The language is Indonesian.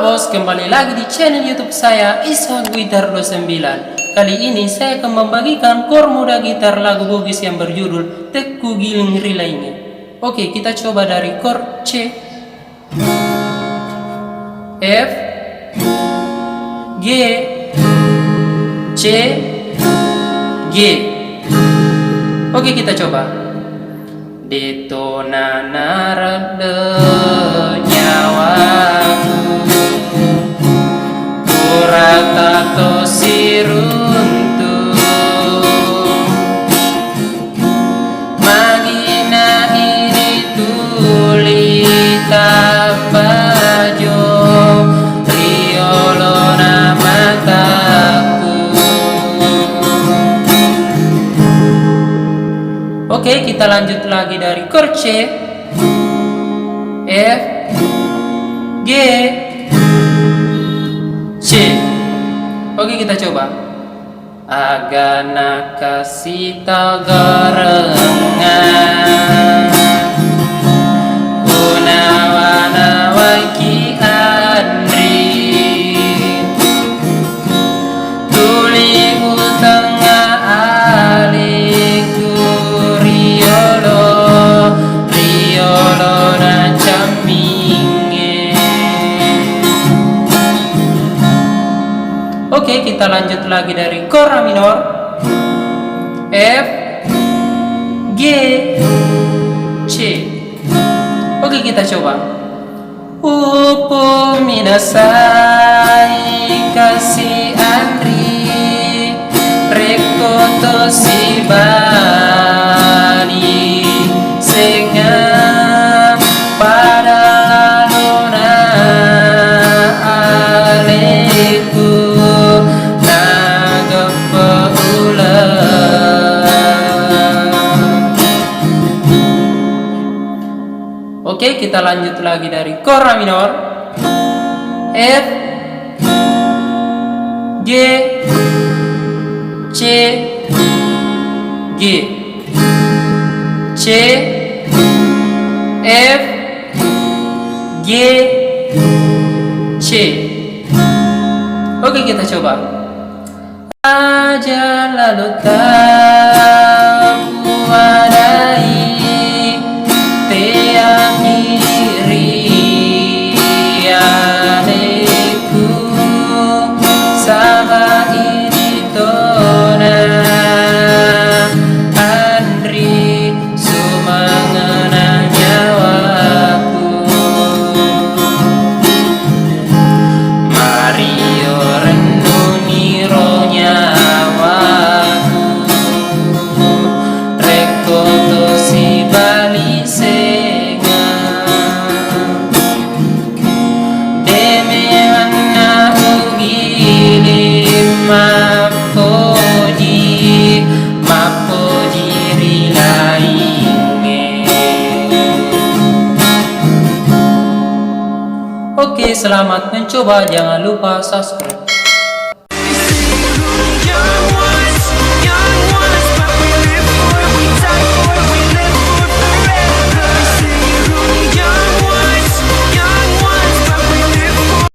bos, kembali lagi di channel YouTube saya Ishak Gitar 29. Kali ini saya akan membagikan chord muda gitar lagu Bugis yang berjudul Teku Giling Rilainnya. Oke, kita coba dari chord C, F, G, C, G. Oke, kita coba. Detona narade nyawaku kuratato siruntu magina ini tulita bajo riolo mataku. Oke, kita lanjut lagi dari chord C, F, G, C. Oke, kita coba. Agana kasih tagarengan unawana waiki andri tuli utengah aliku riolo na caminge. Oke, kita lanjut lagi dari chord A minor, F, G, C. Oke, kita coba. Upo minasai kasih andri rekoto si bali sengam pada laluna aleku Oke, kita lanjut lagi dari chord A minor, F, G, C, G, C, F, G, C. Oke, kita coba. Aja lalu tak wadai Oke, selamat mencoba. Jangan lupa subscribe.